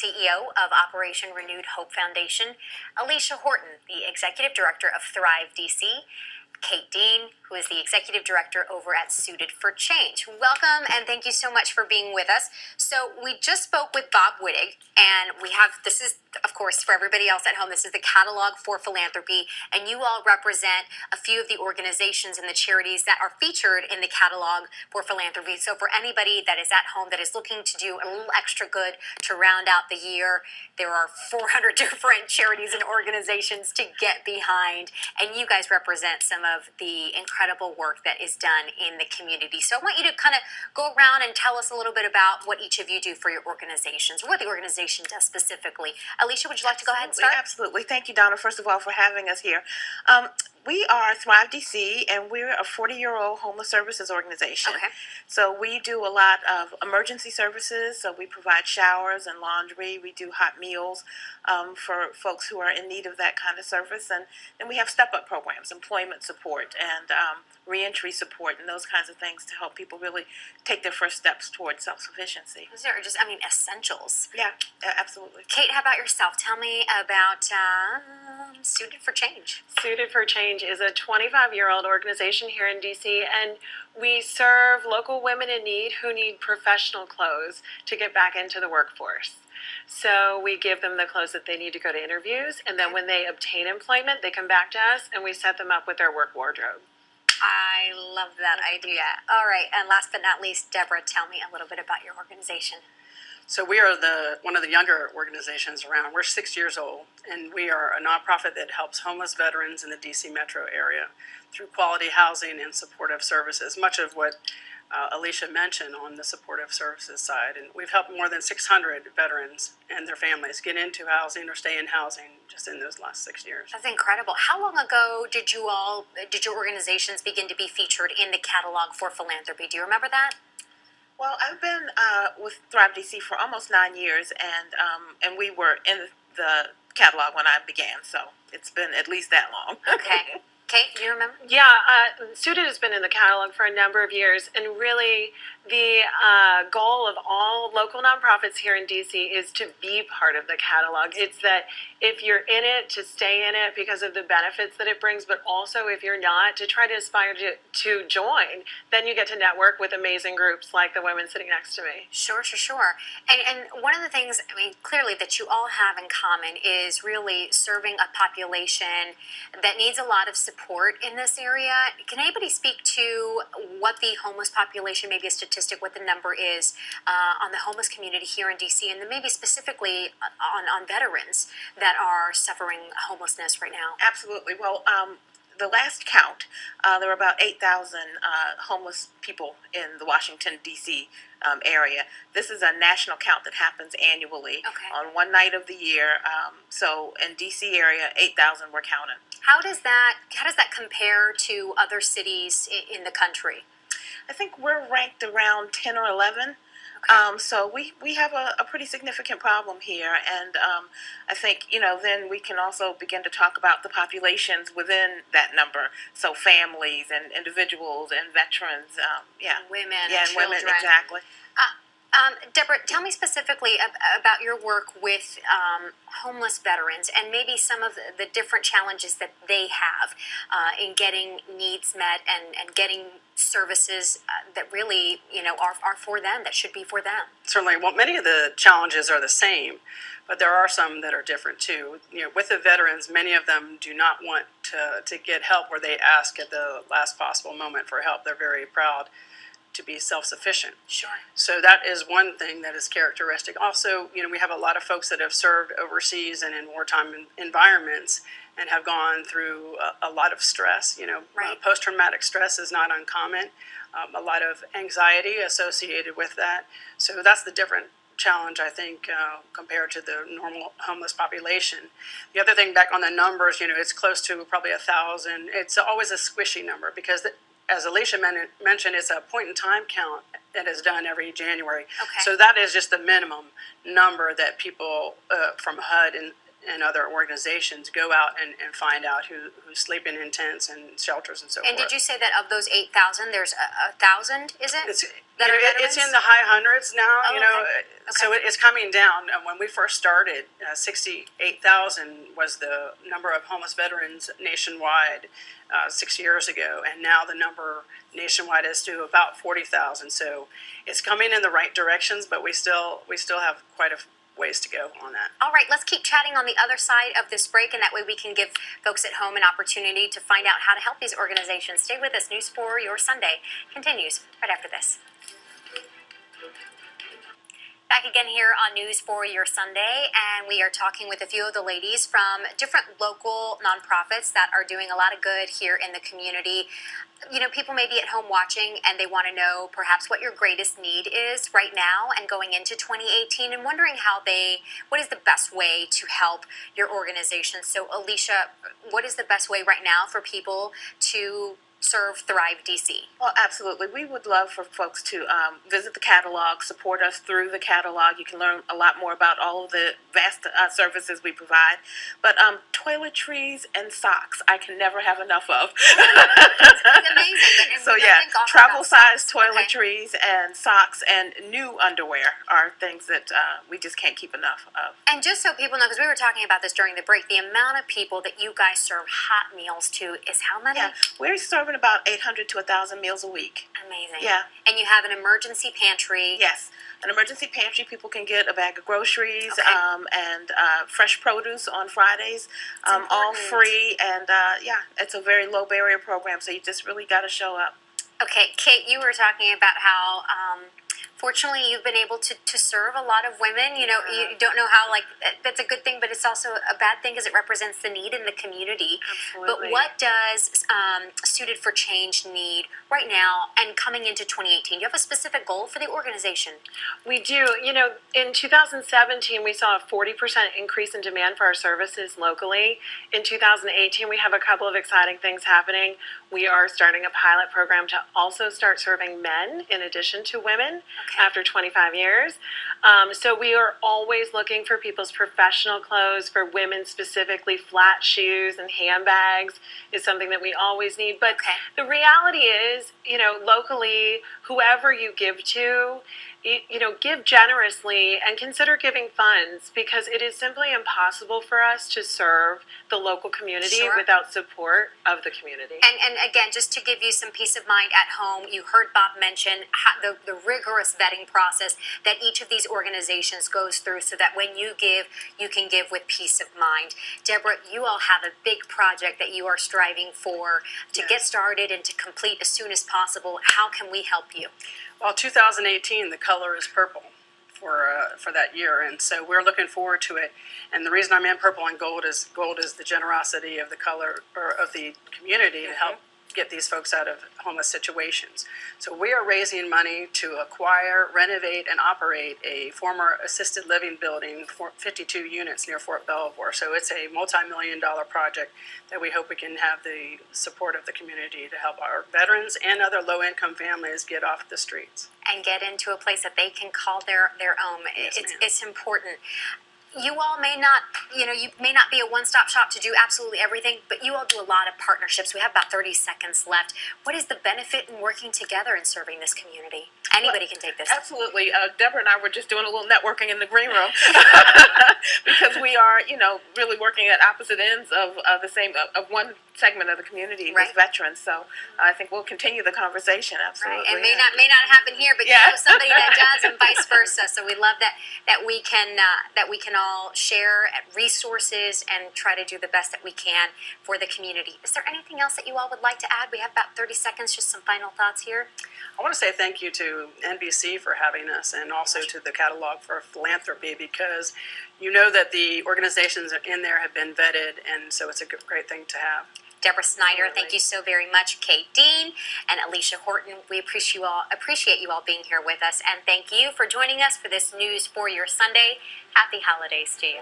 CEO of Operation Renewed Hope Foundation, Alicia Horton, the Executive Director of Thrive DC, Kate Dean, who is the Executive Director over at Suited for Change. Welcome, and thank you so much for being with us. So we just spoke with Bob Wittig, and this is, of course, for everybody else at home, this is the Catalog for Philanthropy, and you all represent a few of the organizations and the charities that are featured in the Catalog for Philanthropy. So for anybody that is at home that is looking to do a little extra good to round out the year, there are 400 different charities and organizations to get behind, and you guys represent some of the incredible work that is done in the community. So I want you to kind of go around and tell us a little bit about what each of you do for your organizations, or what the organization does specifically. Alicia, would you like to go ahead and start? Absolutely. Thank you, Donna, first of all, for having us here. We are Thrive DC, and we're a 40-year-old homeless services organization. Okay. So we do a lot of emergency services. So we provide showers and laundry. We do hot meals for folks who are in need of that kind of service. And then we have step-up programs, employment support, and reentry support, and those kinds of things to help people really take their first steps towards self-sufficiency. Those are just, essentials. Yeah, absolutely. Kate, how about yourself? Tell me about Suited for Change. Suited for Change is a 25-year-old organization here in DC, and we serve local women in need who need professional clothes to get back into the workforce. So we give them the clothes that they need to go to interviews, and then when they obtain employment, they come back to us and we set them up with their work wardrobe. I love that idea. All right, and last but not least, Deborah, tell me a little bit about your organization. So we are one of the younger organizations around. We're 6 years old, and we are a nonprofit that helps homeless veterans in the DC metro area through quality housing and supportive services, much of what Alicia mentioned on the supportive services side. And we've helped more than 600 veterans and their families get into housing or stay in housing just in those last 6 years. That's incredible. How long ago did your organizations begin to be featured in the Catalog for Philanthropy? Do you remember that? Well, I've been with Thrive DC for almost 9 years, and we were in the catalog when I began, so it's been at least that long. Okay. Kate, do you remember? Yeah, Suited has been in the catalog for a number of years, and really the goal of all local nonprofits here in DC is to be part of the catalog. It's that if you're in it, to stay in it because of the benefits that it brings, but also if you're not, to try to aspire to join. Then you get to network with amazing groups like the women sitting next to me. Sure. And one of the things, clearly that you all have in common is really serving a population that needs a lot of support in this area. Can anybody speak to what the homeless population, maybe a statistic, what the number is on the homeless community here in DC, and then maybe specifically on veterans that are suffering homelessness right now? Absolutely. Well, the last count, there were about 8,000 homeless people in the Washington, D.C. Area. This is a national count that happens annually on one night of the year. So in D.C. area, 8,000 were counted. How does that compare to other cities in the country? I think we're ranked around 10 or 11. So we have a pretty significant problem here, and I think, then we can also begin to talk about the populations within that number. So families and individuals and veterans, and women, and and children. Women, exactly. Deborah, tell me specifically about your work with homeless veterans and maybe some of the different challenges that they have in getting needs met and getting services that really, are for them, that should be for them. Certainly. Well, many of the challenges are the same, but there are some that are different too. With the veterans, many of them do not want to get help where they ask at the last possible moment for help. They're very proud to be self-sufficient. Sure. So that is one thing that is characteristic. Also, we have a lot of folks that have served overseas and in wartime environments and have gone through a lot of stress. Right. Post-traumatic stress is not uncommon. A lot of anxiety associated with that. So that's the different challenge, I think, compared to the normal homeless population. The other thing, back on the numbers, it's close to probably 1,000. It's always a squishy number because as Alicia mentioned, it's a point-in-time count that is done every January. Okay. So that is just the minimum number that people from HUD and other organizations go out and find out who's sleeping in tents and shelters and so And forth. did you say that of those 8,000, there's 1,000, is it? It's in the high hundreds now, Oh, you know, okay. so it's coming down. When we first started, 68,000 was the number of homeless veterans nationwide 6 years ago, and now the number nationwide is to about 40,000. So it's coming in the right directions, but we still have quite a ways to go on that. All right, let's keep chatting on the other side of this break, and that way we can give folks at home an opportunity to find out how to help these organizations. Stay with us. News 4 Your Sunday continues right after this. Back again here on News 4 Your Sunday, and we are talking with a few of the ladies from different local nonprofits that are doing a lot of good here in the community. You know, people may be at home watching and they want to know perhaps what your greatest need is right now and going into 2018, and wondering what is the best way to help your organization. So Alicia, what is the best way right now for people to serve Thrive DC? Well, absolutely. We would love for folks to visit the catalog, support us through the catalog. You can learn a lot more about all of the vast services we provide. But toiletries and socks, I can never have enough of. It's amazing. So yeah, travel-size toiletries and socks and new underwear are things that we just can't keep enough of. And just so people know, because we were talking about this during the break, the amount of people that you guys serve hot meals to is how many? Yeah, we're serving about 800 to 1,000 meals a week. Amazing. Yeah. And you have an emergency pantry. Yes, an emergency pantry. People can get a bag of groceries and fresh produce on Fridays, all free. And yeah, it's a very low barrier program, so you just really got to show up. Okay, Kate, you were talking about how fortunately you've been able to serve a lot of women. You know, you don't know how, like, that's a good thing, but it's also a bad thing because it represents the need in the community. Absolutely. But what does Suited for Change need right now and coming into 2018? Do you have a specific goal for the organization? We do. You know, in 2017, we saw a 40% increase in demand for our services locally. In 2018, we have a couple of exciting things happening. We are starting a pilot program to also start serving men in addition to women after 25 years. So we are always looking for people's professional clothes. For women specifically, flat shoes and handbags is something that we always need. But the reality is, you know, locally, whoever you give to, you know, give generously and consider giving funds, because it is simply impossible for us to serve the local community without support of the community. And again, just to give you some peace of mind at home, you heard Bob mention the rigorous vetting process that each of these organizations goes through, so that when you give, you can give with peace of mind. Deborah, you all have a big project that you are striving for to get started and to complete as soon as possible. How can we help you? Well, 2018, the color is purple for that year, and so we're looking forward to it. And the reason I'm in purple and gold is the generosity of the color, or of the community, to help get these folks out of homeless situations. So we are raising money to acquire, renovate, and operate a former assisted living building, 52 units near Fort Belvoir. So it's a multi-million-dollar project that we hope we can have the support of the community to help our veterans and other low-income families get off the streets. And get into a place that they can call their own. Yes, it's important. You all may not, you may not be a one-stop shop to do absolutely everything, but you all do a lot of partnerships. We have about 30 seconds left. What is the benefit in working together and serving this community? Anybody can take this. Absolutely. Deborah and I were just doing a little networking in the green room because we are, really working at opposite ends of one segment of the community with veterans. So I think we'll continue the conversation. Absolutely. Right. It may not happen here, but you know somebody that does, and vice versa. So we love that we can all share resources and try to do the best that we can for the community. Is there anything else that you all would like to add? We have about 30 seconds. Just some final thoughts here. I want to say thank you to NBC for having us, and also to the Catalog for Philanthropy, because you know that the organizations in there have been vetted, and so it's a great thing to have. Deborah Snyder, thank you so very much. Kate Dean and Alicia Horton, we appreciate you all being here with us, and thank you for joining us for this News for Your Sunday. Happy holidays to you.